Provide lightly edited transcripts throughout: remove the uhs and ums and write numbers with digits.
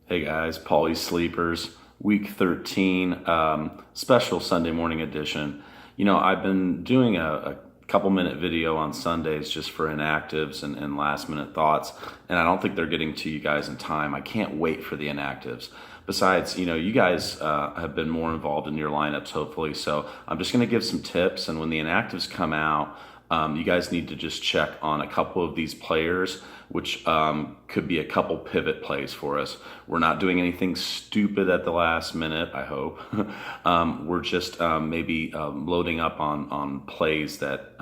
Hey guys, Paulies Sleepers, week 13, special Sunday morning edition. I've been doing a couple minute video on Sundays just for inactives and last minute thoughts, and I don't think they're getting to you guys in time. I can't wait for the inactives. Besides, you guys have been more involved in your lineups, hopefully, so I'm just going to give some tips, and when the inactives come out, you guys need to just check on a couple of these players, which could be a couple pivot plays for us. We're not doing anything stupid at the last minute, I hope. We're just maybe loading up on plays that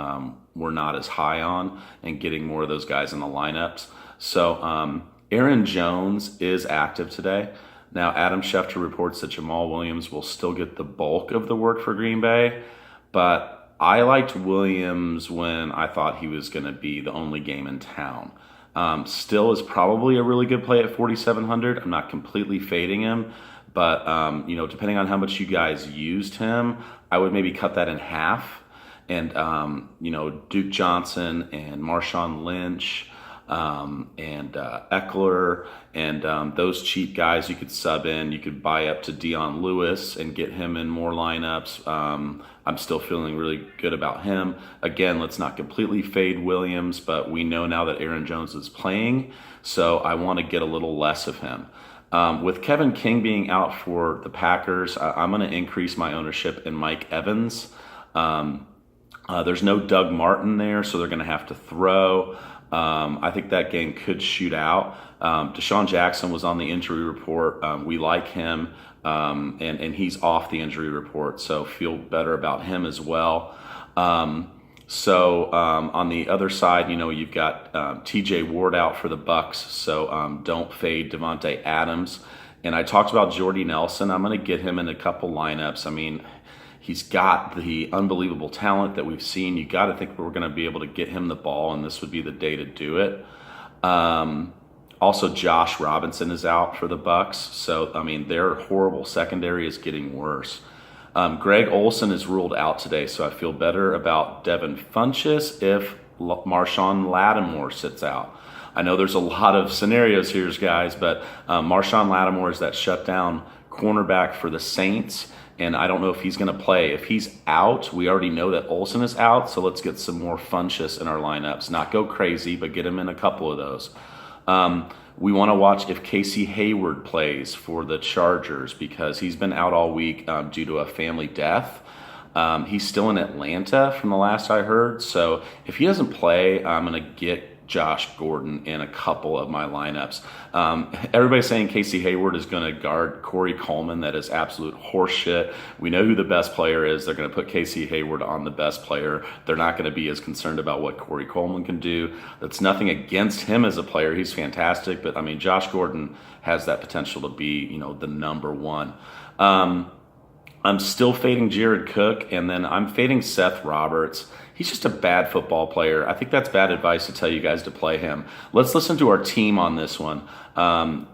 we're not as high on and getting more of those guys in the lineups. So Aaron Jones is active today. Now, Adam Schefter reports that Jamal Williams will still get the bulk of the work for Green Bay, but I liked Williams when I thought he was going to be the only game in town. Still is probably a really good play at 4,700. I'm not completely fading him, but depending on how much you guys used him, I would maybe cut that in half. And Duke Johnson and Marshawn Lynch and Eckler and those cheap guys you could sub in. You could buy up to Dion Lewis and get him in more lineups. I'm still feeling really good about him. Again, let's not completely fade Williams, but we know now that Aaron Jones is playing, so I want to get a little less of him. With Kevin King being out for the Packers, I'm going to increase my ownership in Mike Evans. There's no Doug Martin there, so they're going to have to throw. I think that game could shoot out. Deshaun Jackson was on the injury report. We like him, and he's off the injury report, so feel better about him as well. On the other side, you've got TJ Ward out for the Bucks, so don't fade Devontae Adams. And I talked about Jordy Nelson. I'm going to get him in a couple lineups. I mean, he's got the unbelievable talent that we've seen. You got to think we're going to be able to get him the ball, and this would be the day to do it. Also, Josh Robinson is out for the Bucks, so I mean their horrible secondary is getting worse. Greg Olsen is ruled out today, so I feel better about Devin Funchess if Marshawn Lattimore sits out. I know there's a lot of scenarios here, guys, but Marshawn Lattimore is that shutdown cornerback for the Saints. And I don't know if he's going to play. If he's out, we already know that Olsen is out, so let's get some more Funchess in our lineups. Not go crazy, but get him in a couple of those. We want to watch if Casey Hayward plays for the Chargers because he's been out all week due to a family death. He's still in Atlanta from the last I heard, so if he doesn't play, I'm going to get Josh Gordon in a couple of my lineups. Everybody's saying Casey Hayward is going to guard Corey Coleman. That is absolute horseshit. We know who the best player is. They're going to put Casey Hayward on the best player. They're not going to be as concerned about what Corey Coleman can do. That's nothing against him as a player. He's fantastic, but I mean, Josh Gordon has that potential to be, the number one. I'm still fading Jared Cook, and then I'm fading Seth Roberts. He's just a bad football player. I think that's bad advice to tell you guys to play him. Let's listen to our team on this one.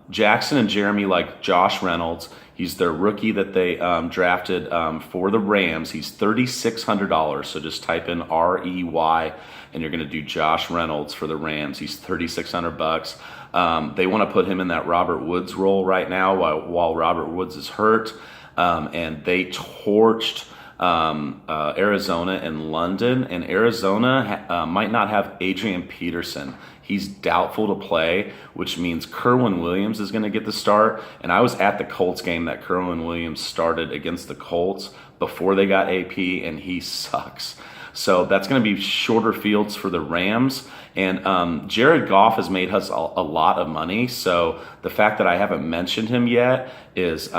Jackson and Jeremy like Josh Reynolds. He's their rookie that they drafted for the Rams. He's $3,600, so just type in REY, and you're going to do Josh Reynolds for the Rams. He's $3,600. They want to put him in that Robert Woods role right now while Robert Woods is hurt. And they torched Arizona and London, and Arizona might not have Adrian Peterson. He's doubtful to play, which means Kerwin Williams is going to get the start. And I was at the Colts game that Kerwin Williams started against the Colts before they got AP, and he sucks. So that's going to be shorter fields for the Rams. And Jared Goff has made us a lot of money. So the fact that I haven't mentioned him yet is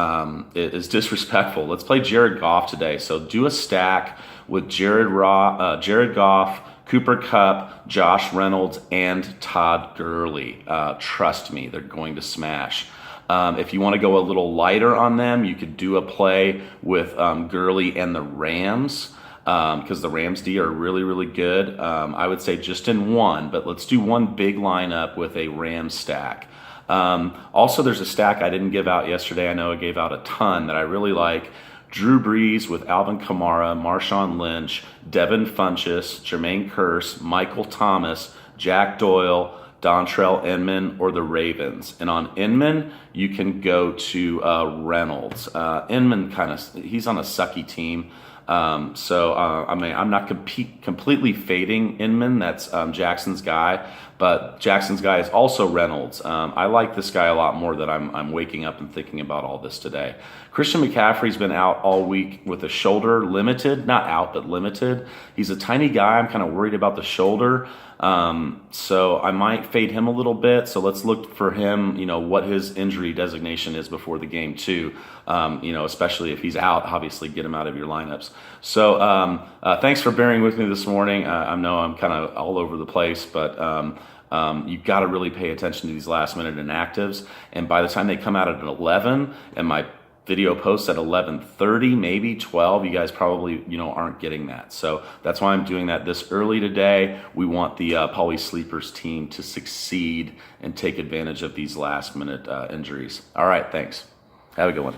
disrespectful. Let's play Jared Goff today. So do a stack with Jared Goff, Cooper Kupp, Josh Reynolds, and Todd Gurley. Trust me, they're going to smash. If you want to go a little lighter on them, you could do a play with Gurley and the Rams. Because the Rams D are really, really good. I would say just in one, but let's do one big lineup with a Rams stack. Also, there's a stack I didn't give out yesterday. I know I gave out a ton that I really like. Drew Brees with Alvin Kamara, Marshawn Lynch, Devin Funchess, Jermaine Kearse, Michael Thomas, Jack Doyle, Dontrell Inman, or the Ravens. And on Inman, you can go to Reynolds. Inman he's on a sucky team. I mean, I'm not completely fading Inman. That's Jackson's guy, but Jackson's guy is also Reynolds. I like this guy a lot more that I'm waking up and thinking about all this today. Christian McCaffrey's been out all week with a shoulder, limited, not out, but limited. He's a tiny guy. I'm kind of worried about the shoulder. So I might fade him a little bit. So let's look for him, what his injury designation is before the game too. Especially if he's out, obviously get him out of your lineups. So thanks for bearing with me this morning. I know I'm kind of all over the place, but you've got to really pay attention to these last minute inactives. And by the time they come out at 11 and my video posts at 11:30, maybe 12, you guys probably aren't getting that. So that's why I'm doing that this early today. We want the Paulies Sleepers team to succeed and take advantage of these last minute injuries. All right, thanks. Have a good one.